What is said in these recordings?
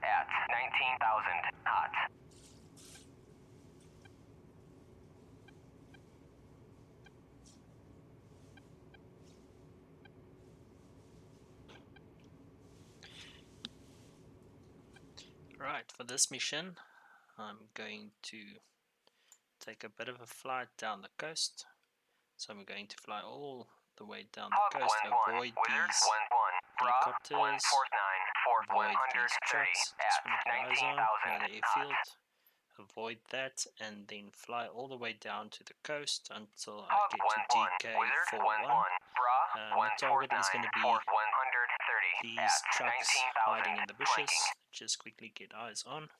at 19,000 knots. Right, for this mission, I'm going to take a bit of a flight down the coast. So I'm going to fly all the way down the coast, avoid these helicopters, avoid these trucks, just want to get eyes on, another airfield, avoid that, and then fly all the way down to the coast until I get to DK41. The target is going to be these trucks hiding in the bushes. Just quickly get eyes on.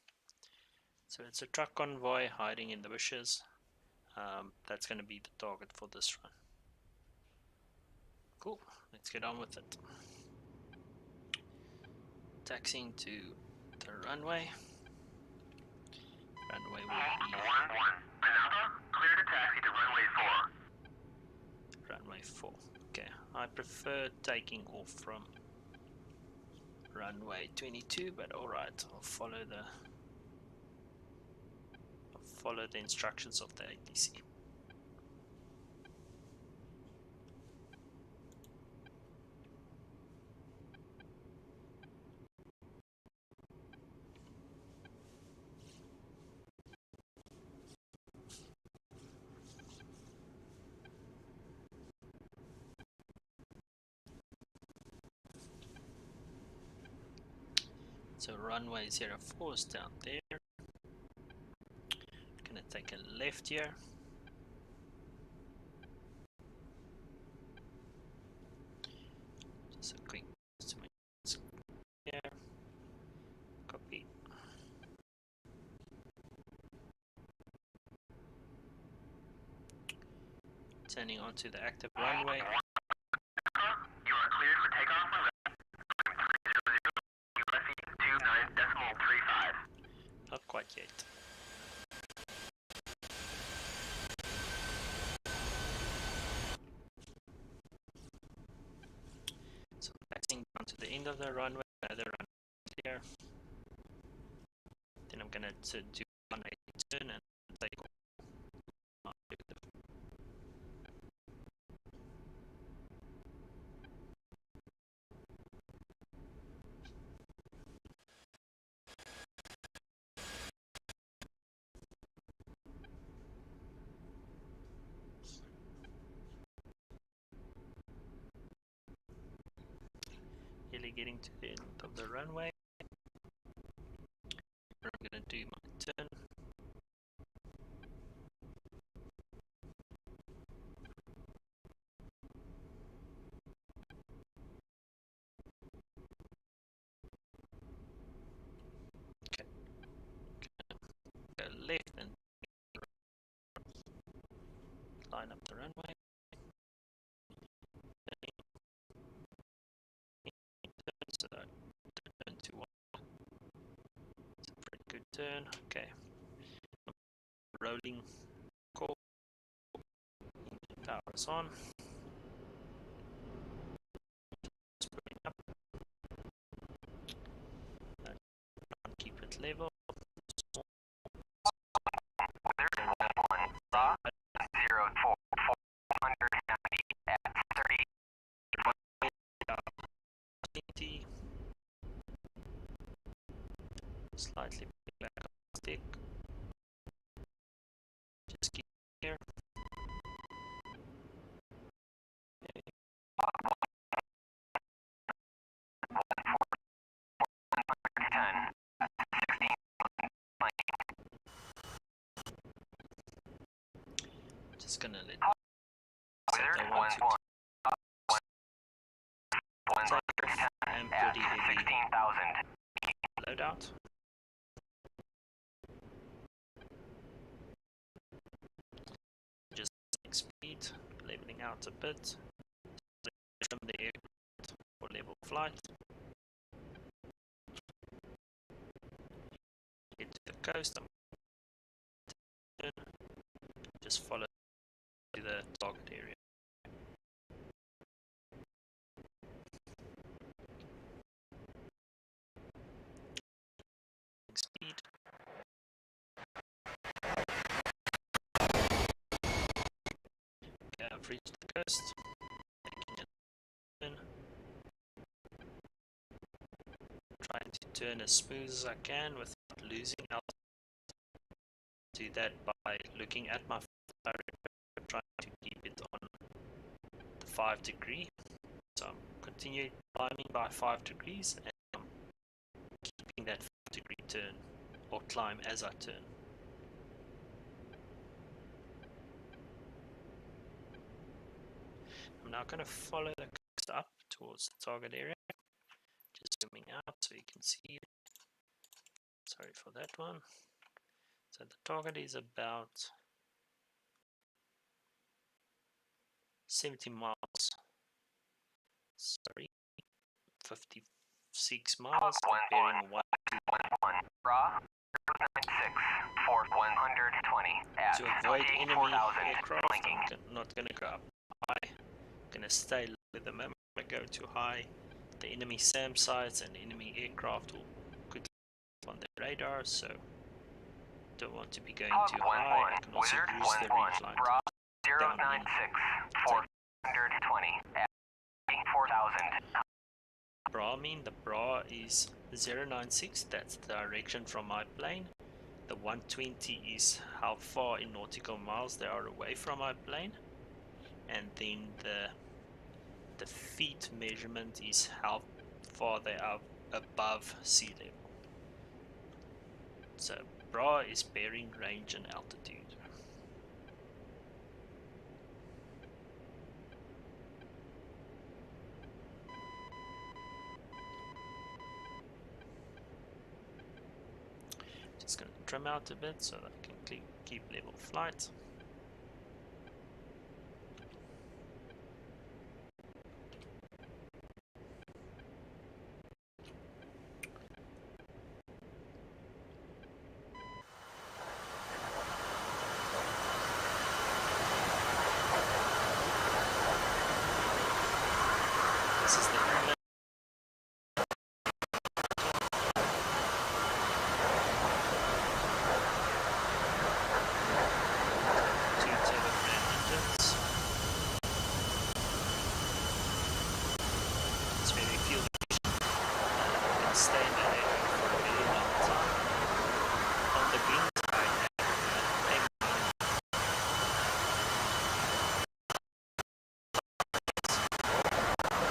So it's a truck convoy hiding in the bushes. That's going to be the target for this run. Cool, let's get on with it. Taxiing to the runway. Runway will be 1-1. Another, clear to taxi to runway 4. runway 4. Okay, I prefer taking off from runway 22, but alright, I'll follow the instructions of the ATC. So runway 04 is down there. Gonna take a left here. Just a quick here. Copy. Turning onto the active runway. You are cleared for takeoff on USE 29.35. Not quite yet. So passing down to the end of the runway, another runway here. Then I'm gonna do 180 turn and take off. Nearly getting to the end of the runway. I'm gonna do my turn. Okay. Go left and line up the runway. So turn to 1. It's a pretty good turn. Okay. Rolling call. Power is on. Splitting up. Keep it level. Slightly back on the stick. Just keep here. Okay. Just gonna let I'm pretty heavy loadout. Just speed, leveling out a bit. From the air for level flight. Get to the coast. Just follow to the target area. speed. Okay, I've reached the coast. Making it turn. Trying to turn as smooth as I can without losing altitude. Do that by looking at my direction, trying to keep it on the 5 degree. So I'm continuing climbing by 5 degrees and I'm keeping that 5-degree turn or climb as I turn. I'm now going to follow the coast up towards the target area. Just zooming out so you can see. Sorry for that one. So the target is about 70 miles. Sorry, 56 miles. Bearing 121. To avoid enemy aircraft, I'm not going to go up high. I'm going to stay low at the moment. I go too high, the enemy SAM sites and enemy aircraft will quickly on the radar, so don't want to be going too high. I can also use the recline down in 4,000. bra mean. The bra is 096, that's the direction from my plane. The 120 is how far in nautical miles they are away from my plane, and then the feet measurement is how far they are above sea level. So bra is bearing, range and altitude. Just going to trim out a bit so that I can keep level flight. This is the inlet. Two turbofan engines. It's very fuel efficient. You can stay in the air for a very long time. On the green side,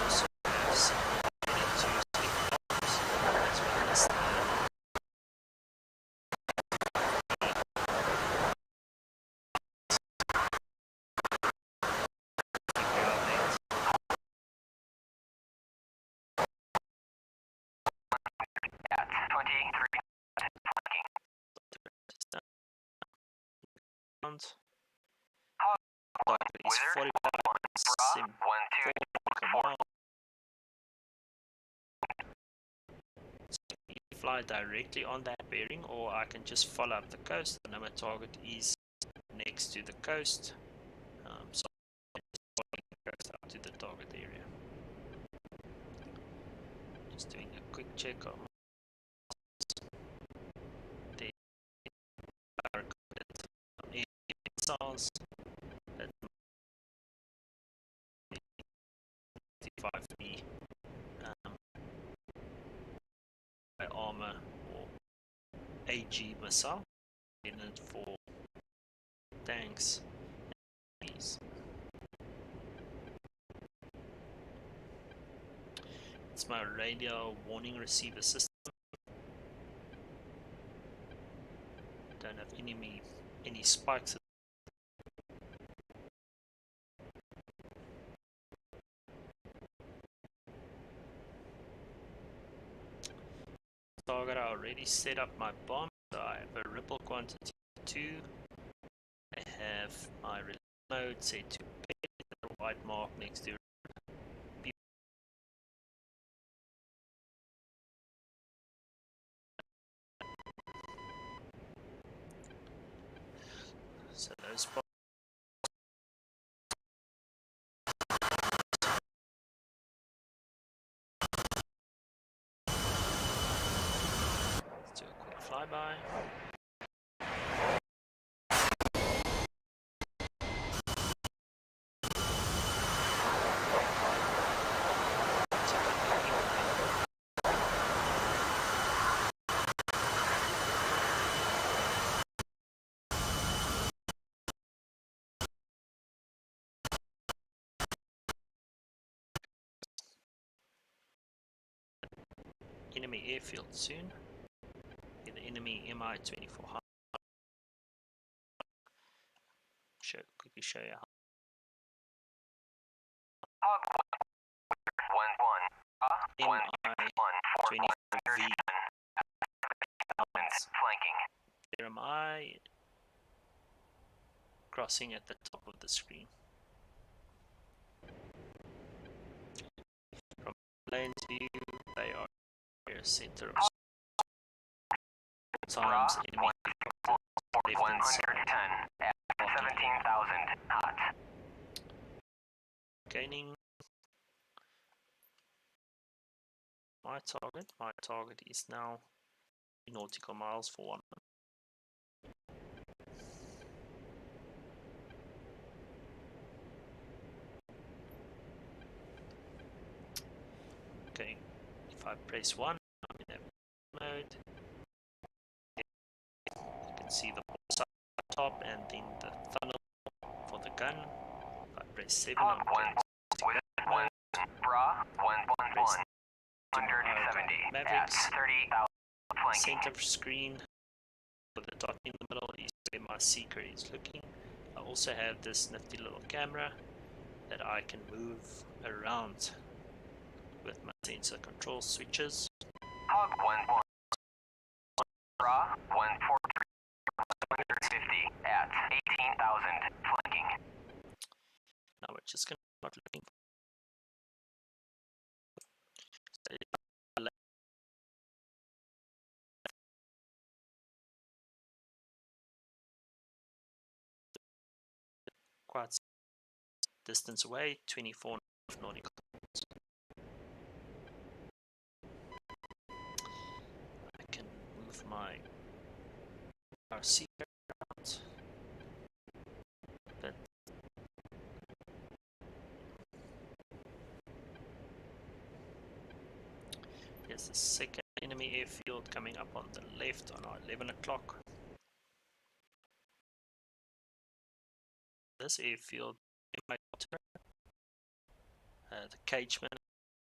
also have some 22 stick bombs, as well as the ground. At 23. Target is 45 miles. You can fly directly on that bearing, or I can just follow up the coast. I know my target is next to the coast, so I'm just following the coast up to the target area. Just doing a quick check on the power missiles at 55B by armor or AG missile, intended for tanks and these. It's my radio warning receiver system. Don't have any spikes. Target, I already set up my bomb, so I have a ripple quantity 2. I have my release mode set to pit, the white mark next to so those bombs. Let's do a quick flight. Bye-bye. Enemy airfield soon. The enemy Mi-24 high. Quickly show you how. Mi-24V. There am I crossing at the top of the screen. From plane's view, they are their center of times enemy left and center. 17,000 hot. Gaining my target. My target is now nautical miles for 1. Okay, if I press 1, I'm in that mode. You can see the top and then the funnel for the gun. If I press 7, I'm going to mode. Bra, 111. Press 170 Mavericks. 30,000 flanking. Center screen with the dot in the middle is where my seeker is looking. I also have this nifty little camera that I can move around with my sensor control switches. Hog 11. Bra, 143. 150 at 18,000 flanking. Now we're just going to start looking for quite distance away, 24 nautical miles. I can move my RC around, but there's the second enemy airfield coming up on the left on our 11 o'clock. This airfield, the cageman,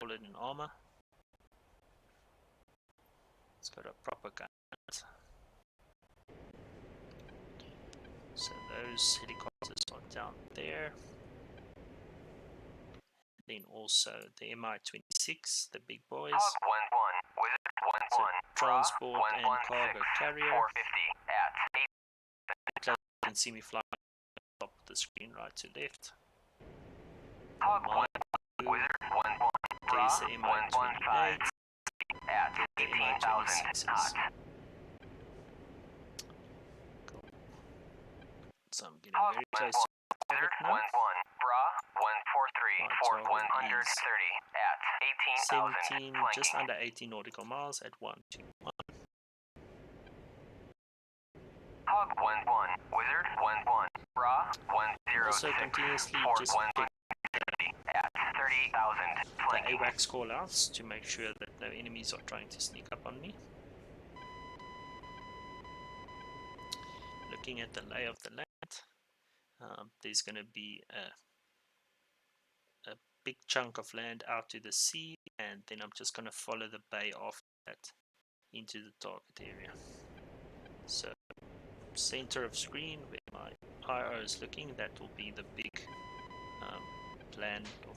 all in armor. It's got a proper gun. So those helicopters are down there. Then also the Mi-26, the big boys. Hog 11. Wizard 11. Transport and cargo carrier. 450 at 8. You can see me flying on the top of the screen, right to left. Hog 1. Wizard 11. There's the Mi-28 at the 18,000 hot. Cool. So I'm getting very close to the target now. 11. Bra 143 for 130 at 18,000 17, just under 18 nautical miles at 121. Hog 11. Wizard 11. Bra 106 Also continuously for just 150 at 30,000 the flanking. AWACS call outs to make sure that no enemies are trying to sneak up on me. Looking at the lay of the land, there's going to be a big chunk of land out to the sea, and then I'm just going to follow the bay after that into the target area. So center of screen where my IR is looking, that will be the big land or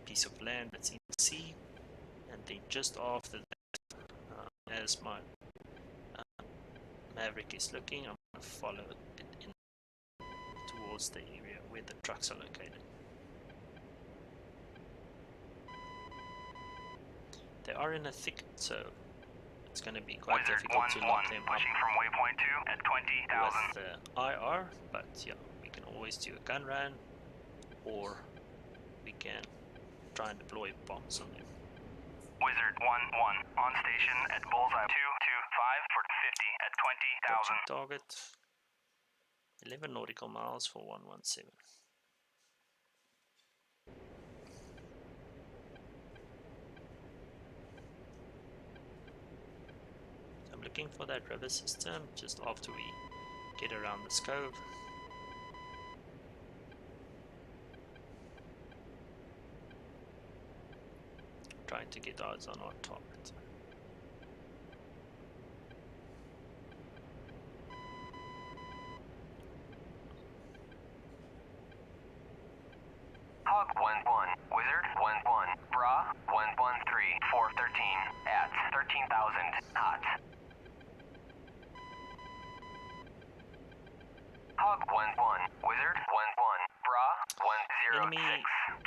piece of land that's in the sea, and then just after that, as my Maverick is looking, I'm going to follow it in towards the area where the trucks are located. They are in a thicket, so it's going to be quite Wizard difficult to lock them up pushing from waypoint 2 at 20,000. with the IR, but yeah, we can always do a gun run, or we can try and deploy bombs on them. Wizard 1-1 on station at bullseye 5 for 50 at 20,000. Target 11 nautical miles for 117. So I'm looking for that river system just after we get around this cove. Trying to get eyes on our target. Hog 1-1, Wizard 1-1, Bra 113, 413 at 13,000 hot. Hog 1-1, Wizard 1-1, Bra 106,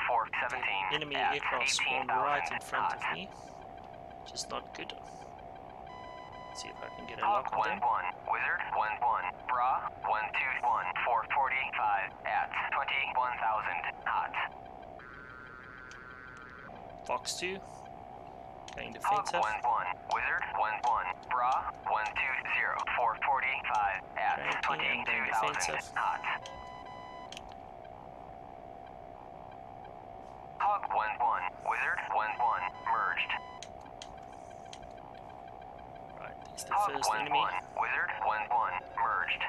417 Enemy at aircraft spawned 18,000 right in front hot. of me. Just not good. Let's see if I can get a Hog lock on them. 1-1, Wizard 1-1, Bra 121, 445 at 21,000 hot. Fox 2 going Hog defensive. 1-1, Wizard 1-1, Bra 120, 445 at Cranking and going 22,000 defensive. hot. Hog 1-1, Wizard 1-1, merged. Right, there's the Hog first 1-1, enemy. Wizard 1-1, merged.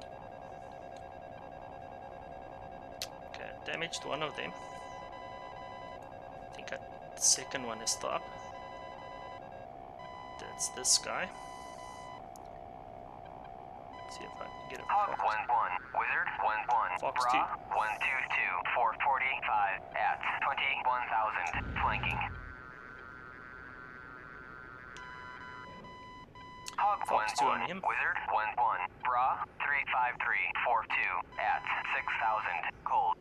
Okay, damaged one of them. I think the second one is still up. That's this guy. See if I can get him. Hog 1-1, Wizard 1-1, Fox Bra 122, 445 at 21,000 flanking. Hog Fox 2 on 1-1, him. Wizard 1-1, Bra 353, 42 at 6,000 cold.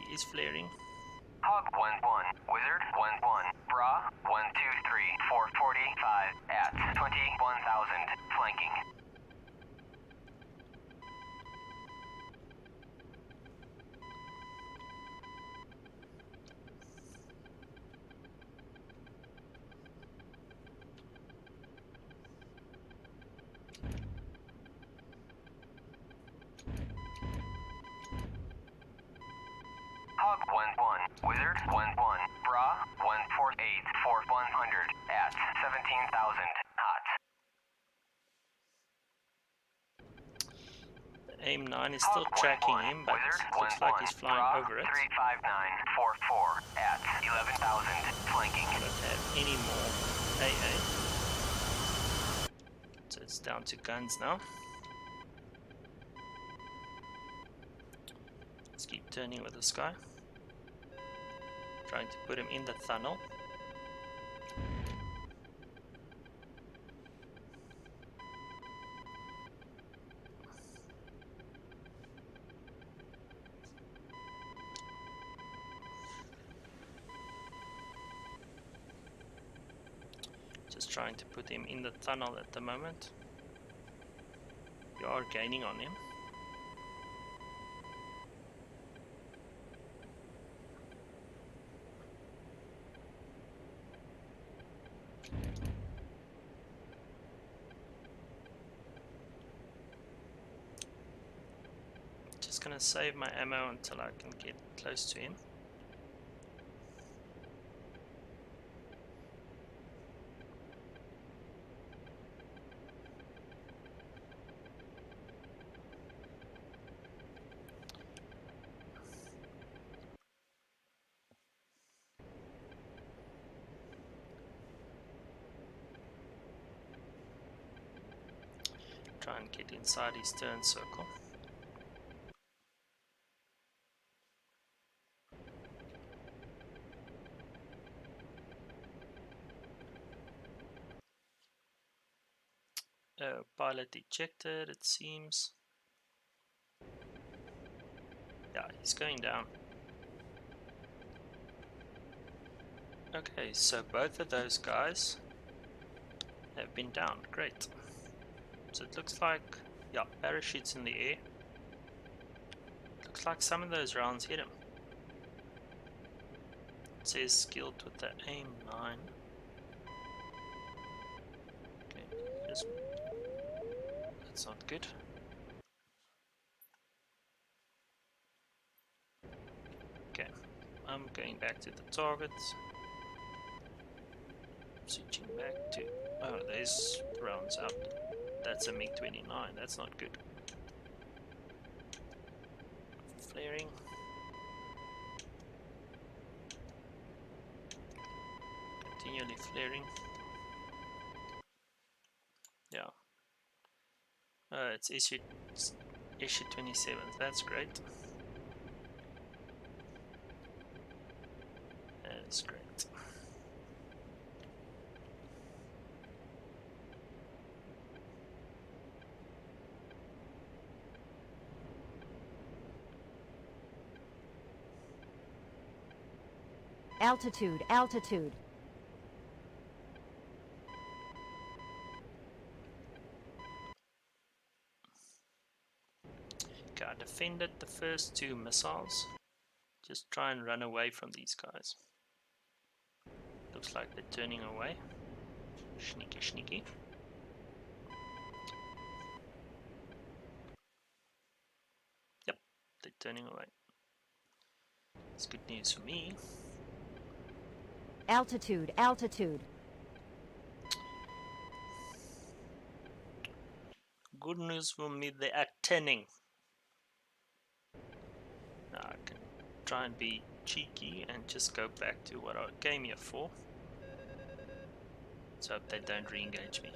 He is flaring. Hog 1-1, Wizard 1-1, Bra 123, 445 at 21,000 flanking. Hog 1-1, Wizard 1-1, Bra 148, 4100 at 17,000 hot. The AIM-9 is still Hog tracking 1-1, him, but Wizard looks like 1-1, he's flying Bra over it. 359, 44 at 11,000 flanking. I don't have any more AA. So it's down to guns now. Let's keep turning with this guy. Trying to put him in the tunnel. Just trying to put him in the tunnel at the moment. We are gaining on him. Just gonna save my ammo until I can get close to him. Try and get inside his turn circle. Pilot ejected, it seems. Yeah, he's going down. Okay, so both of those guys have been down. Great. So it looks like, yeah, parachutes in the air. Looks like some of those rounds hit him. It says skilled with the AIM-9. just... That's not good. Okay, I'm going back to the target. Switching back to... Oh, there's rounds out. That's a MiG-29, that's not good. Flaring. Continually flaring. Yeah. It's issue 27, that's great. That's great. Altitude, altitude. Okay, I defended the first 2 missiles. Just try and run away from these guys. Looks like they're turning away. Sneaky, sneaky. Yep, they're turning away. It's good news for me. Altitude, altitude. Good news for me, they are turning. Now I can try and be cheeky and just go back to what I came here for. Let's hope they don't re-engage me.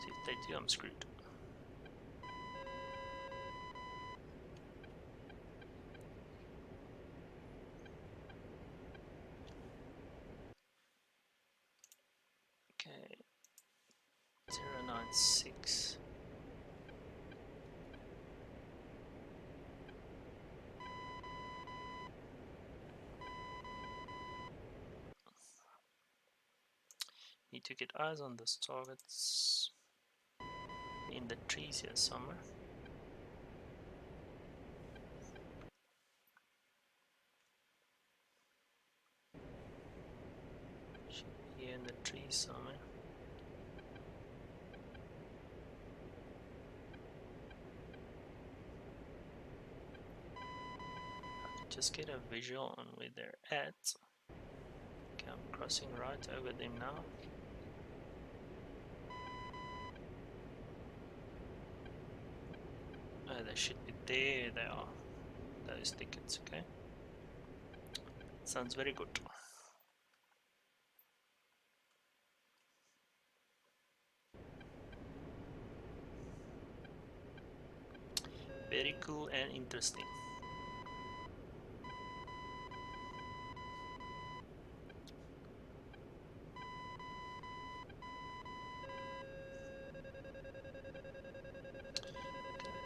See if they do, I'm screwed. Okay, 096. Need to get eyes on those targets in the trees here somewhere. Should be here in the trees somewhere. I can just get a visual on where they're at. Okay, I'm crossing right over them now. Oh, they should be there. They are. Those tickets, okay. Sounds very good. Very cool and interesting.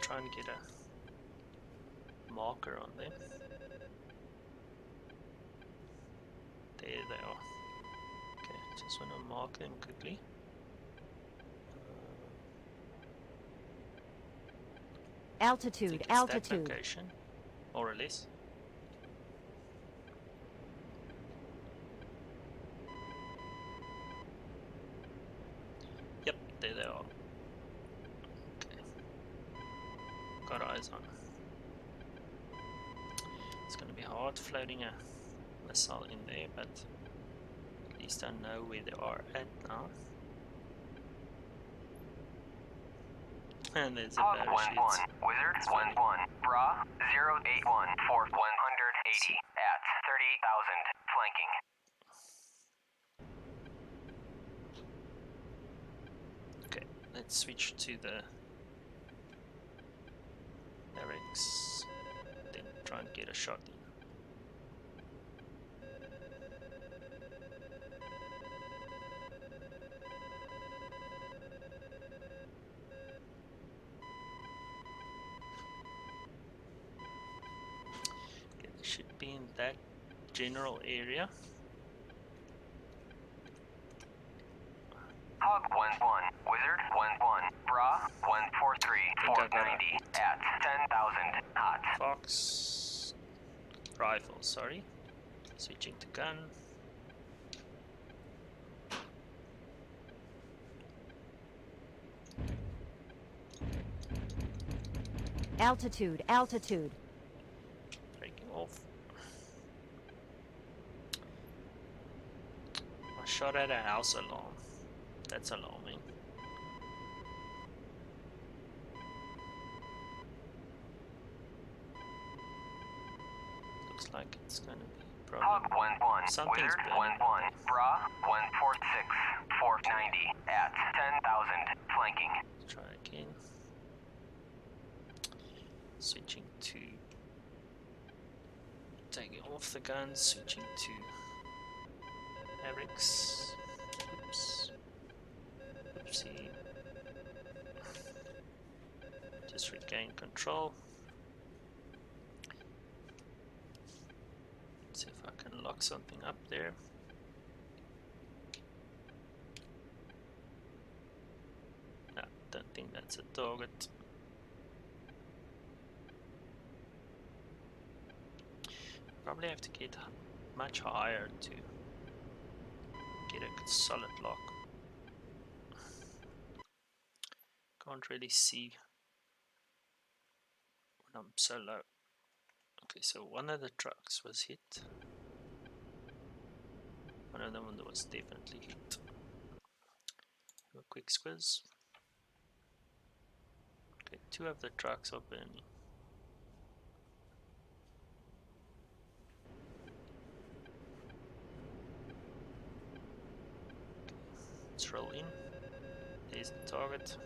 Try and get a marker on them. There they are. Okay, just want to mark them quickly. Altitude, That altitude. location, more or less. Yep, there they are. Okay. Got eyes on. It's gonna be hard floating a missile in there, but at least I know where they are at now. And there's a Hog parachute. 1-1, Wizard 1-1, Bra 081 for 180 at 30,000, flanking. Okay, let's switch to the barracks, then try and get a shot in. Okay, they should be in that general area. Hog 1-1, Wizard 1-1, Bra 143 for 90 at 10,000, hot. Fox rifle, sorry. Switching to gun. Altitude, altitude. Breaking off. I shot at a house alarm. That's alarming. Looks like it's gonna be a problem. Hog 1-1, Something's Wizard burning. 1-1, Bra 146, 490 at 10,000, flanking. Let's try again. Switching to taking off the guns, switching to Mavericks. Oops. Oopsie. Just regain control. See if I can lock something up there. No, don't think that's a target. Probably have to get much higher to get a solid lock. Can't really see when I'm so low. Okay, so one of the trucks was hit. One of them was definitely hit. Have a quick squiz. Okay, two of the trucks are burning. Let's roll in. There's the target.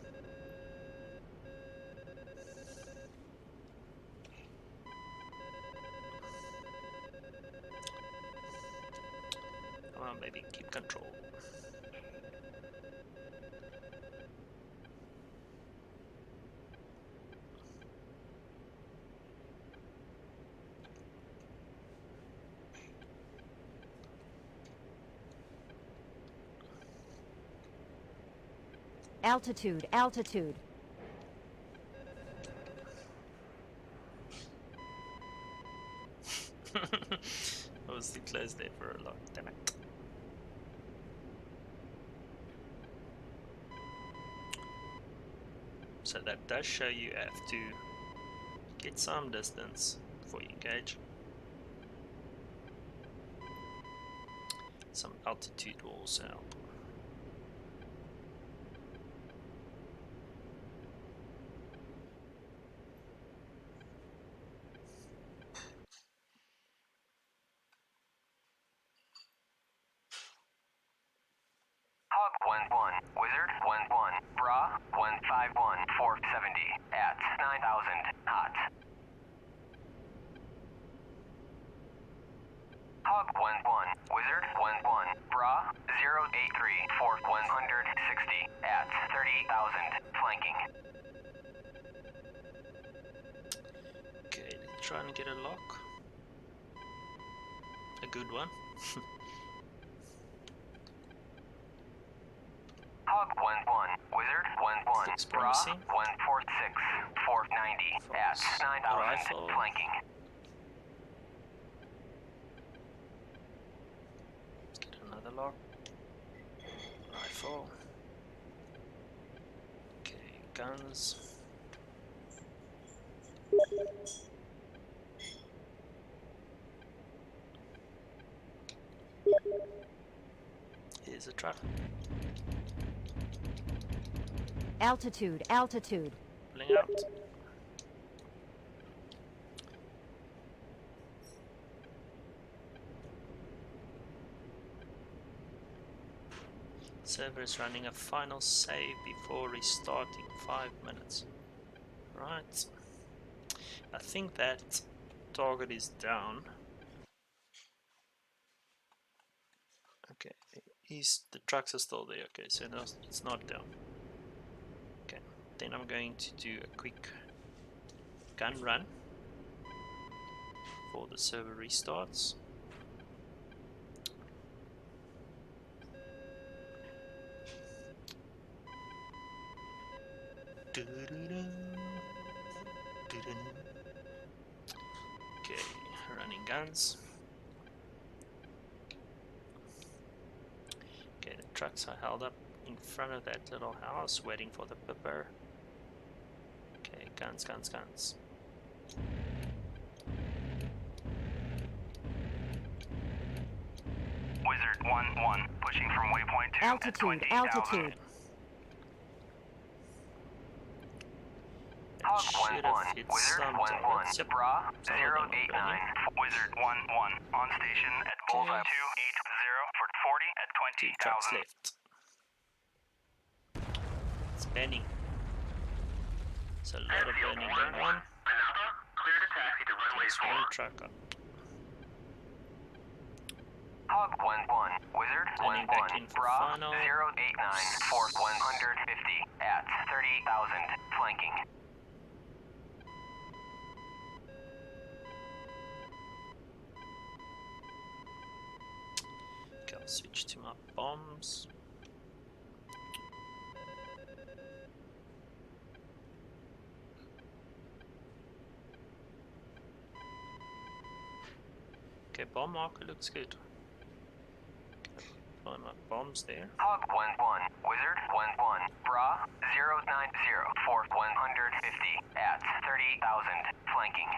Come on, baby, keep control. Altitude, altitude. I was too close there for a lot, damn it. So that does show you have to get some distance before you engage. Some altitude will also help. Hog 1-1, Wizard 1-1, Bra 151, 470 at 9,000, hot. Hog 1-1, Wizard 1-1, Bra 083, 160 at 30,000, flanking. Okay, trying to get a lock. A good one. Hog 1-1, Wizard 1-1, Looks Bra promising. 146, 490 at 9,000, Rifle. flanking. Let's get another lock. Rifle. Okay, guns. Here's a truck. Altitude, altitude. Pulling out. Server is running a final save before restarting 5 minutes. Right. I think that target is down. Okay, the trucks are still there. Okay, so no, it's not down. Okay, then I'm going to do a quick gun run before the server restarts. Okay, running guns. Okay, the trucks are held up in front of that little house waiting for the pipper. Okay, guns, guns, guns. Wizard 1-1, pushing from waypoint 2 at Altitude, 20,000. altitude. It should have hit some targets. Yep. Bra Some of them are 089. burning. Wizard 1-1 on station at Bullseye 280 for 40 at 2 trucks 20,000. left. It's burning. There's a lot of burning going on. Another clear to taxi to runway There's 4. one truck up. Hog 1-1, Wizard Turning 1-1, back in for Bra final. 089 for 150 at 30,000, flanking. Okay, I'll switch to my bombs. Okay, bomb marker looks good. Okay, apply my bombs there. Hog 1-1, Wizard 1-1, Bra 090 for 150 at 30,000, flanking.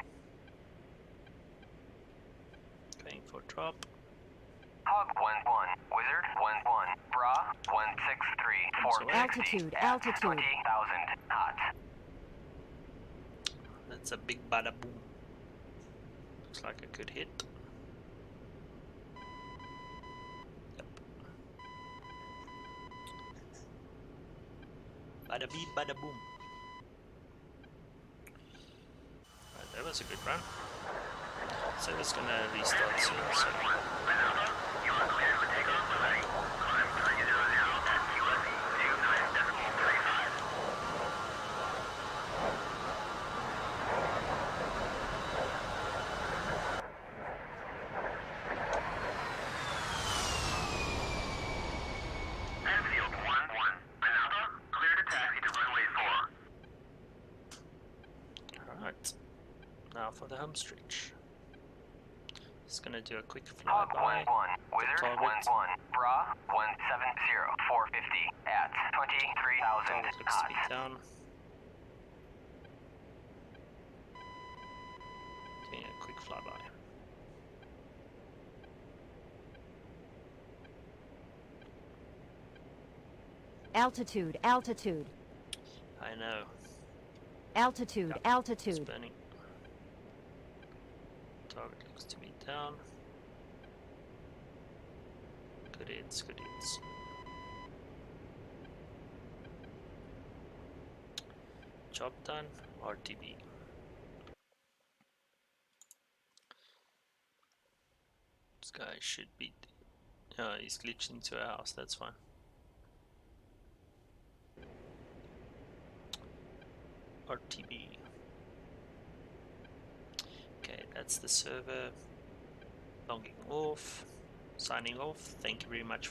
Going for drop. Hog 1-1, Wizard 1-1, Bra 163 for Altitude, 60 at altitude. 20,000, hot. That's a big bada boom. Looks like a good hit. Yep. Bada beep, bada boom. Right, that was a good run. So it's gonna restart soon. So. You are clear for takeoff and landing. Climb 300 at QSE 29.35. Enfield 1-1, another clear to taxi to runway 4. Alright. Now for the home stretch. Just gonna do a quick Hog flyby. 1-1, Wizard target. 1-1, Bra 170 450 at 23,000 Target looks to be knots. down. Doing a quick flyby. Altitude, altitude. I know. Altitude, It's altitude. burning. Target looks to be down. Good hits, good hits. Job done. RTB. This guy should be. He's glitched into a house. That's fine. RTB. Okay, that's the server. Logging off. Signing off. Thank you very much for